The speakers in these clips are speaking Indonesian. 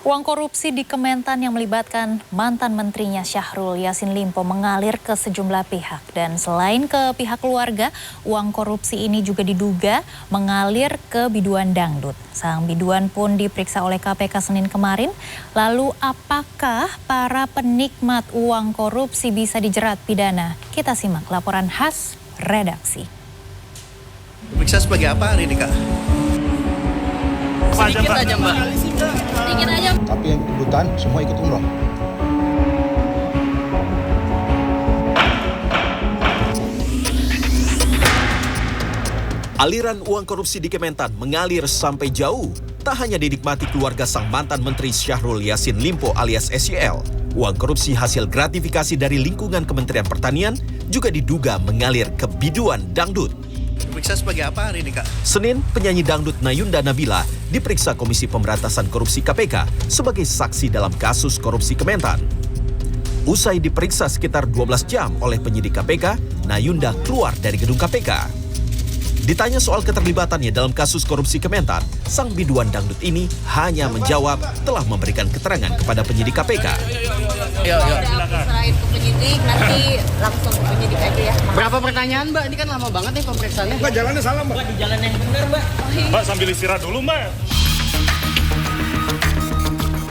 Uang korupsi di Kementan yang melibatkan mantan menterinya Syahrul Yassin Limpo mengalir ke sejumlah pihak. Dan selain ke pihak keluarga, uang korupsi ini juga diduga mengalir ke biduan dangdut. Sang biduan pun diperiksa oleh KPK Senin kemarin. Lalu apakah para penikmat uang korupsi bisa dijerat pidana? Kita simak laporan khas redaksi. Periksa sebagai apa hari ini, Kak? Sedikit aja, Mbak. Sedikit aja. Tapi yang kebutuhan semua ikut umroh. Aliran uang korupsi di Kementan mengalir sampai jauh. Tak hanya dinikmati keluarga sang mantan Menteri Syahrul Yassin Limpo alias SYL, uang korupsi hasil gratifikasi dari lingkungan Kementerian Pertanian juga diduga mengalir ke biduan dangdut. Periksa sebagai apa hari ini, Kak? Senin, penyanyi dangdut Nayunda Nabila diperiksa Komisi Pemberantasan Korupsi KPK sebagai saksi dalam kasus korupsi Kementan. Usai diperiksa sekitar 12 jam oleh penyidik KPK, Nayunda keluar dari gedung KPK. Ditanya soal keterlibatannya dalam kasus korupsi Kementan, sang biduan dangdut ini hanya menjawab telah memberikan keterangan kepada penyidik KPK. Serahin ke penyidik, nanti langsung ke penyidik aja ya. Berapa pertanyaan, Mbak? Ini kan lama banget nih pemeriksaannya. Mbak, jalannya salah, Mbak. Di jalan yang benar, Mbak. Mbak, sambil istirahat dulu, Mbak.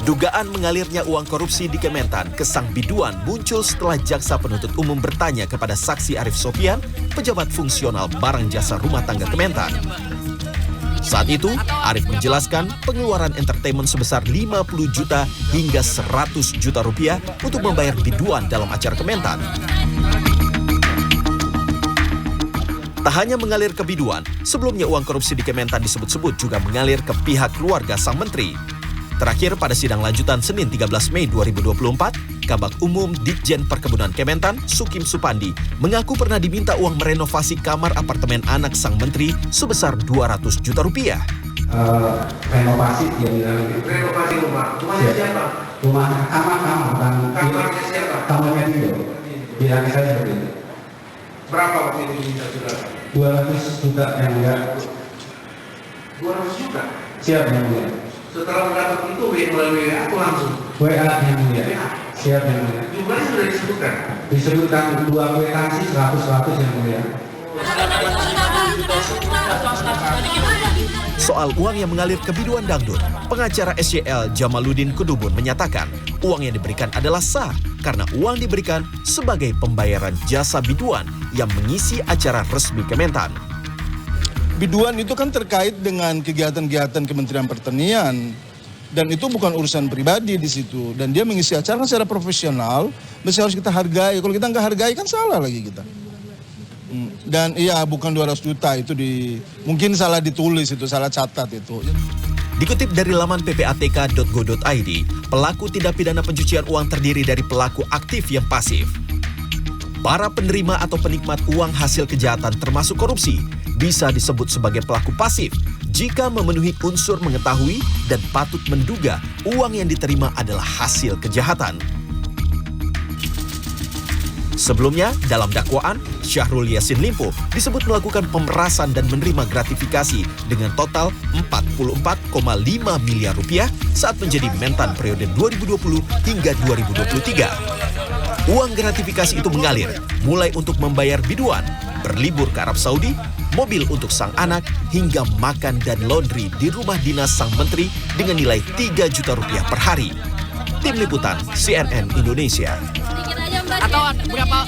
Dugaan mengalirnya uang korupsi di Kementan ke sang biduan muncul setelah jaksa penuntut umum bertanya kepada saksi Arif Sofian, pejabat fungsional barang jasa rumah tangga Kementan. Saat itu, Arif menjelaskan pengeluaran entertainment sebesar 50 juta hingga 100 juta rupiah untuk membayar biduan dalam acara Kementan. Tak hanya mengalir ke biduan, sebelumnya uang korupsi di Kementan disebut-sebut juga mengalir ke pihak keluarga sang menteri. Terakhir pada sidang lanjutan Senin 13 Mei 2024, Kabag Umum Ditjen Perkebunan Kementan, Sukim Supandi, mengaku pernah diminta uang merenovasi kamar apartemen anak sang menteri sebesar 200 juta rupiah. Renovasi yang bilang itu. Renovasi rumah. Rumahnya siapa? Rumah kamar. Kamarnya siapa? Kamarnya Dindo. Bilang saya seperti itu. Berapa waktu itu minta saudara? 200 juta yang enggak. 200 juta? Siap yang mulia. Setelah mendapat itu melalui aku langsung. WA yang mulia. Siap yang mulia. Jumlahnya sudah disebutkan. Disebutkan 2 kwitansi 100 yang mulia. Soal uang yang mengalir ke biduan dangdut, pengacara SYL Jamaluddin Kudubun menyatakan uang yang diberikan adalah sah karena uang diberikan sebagai pembayaran jasa biduan yang mengisi acara resmi Kementan. Biduan itu kan terkait dengan kegiatan-kegiatan Kementerian Pertanian. Dan itu bukan urusan pribadi di situ. Dan dia mengisi acara kan secara profesional, mesti harus kita hargai. Kalau kita nggak hargai kan salah lagi kita. Dan iya bukan 200 juta itu mungkin salah ditulis itu, salah catat itu. Dikutip dari laman ppatk.go.id, pelaku tindak pidana pencucian uang terdiri dari pelaku aktif yang pasif. Para penerima atau penikmat uang hasil kejahatan termasuk korupsi bisa disebut sebagai pelaku pasif jika memenuhi unsur mengetahui dan patut menduga uang yang diterima adalah hasil kejahatan. Sebelumnya, dalam dakwaan, Syahrul Yassin Limpo disebut melakukan pemerasan dan menerima gratifikasi dengan total 44,5 miliar rupiah saat menjadi Mentan periode 2020 hingga 2023. Uang gratifikasi itu mengalir mulai untuk membayar biduan, berlibur ke Arab Saudi, mobil untuk sang anak, hingga makan dan laundry di rumah dinas sang menteri dengan nilai 3 juta rupiah per hari. Tim Liputan CNN Indonesia. Atau berapa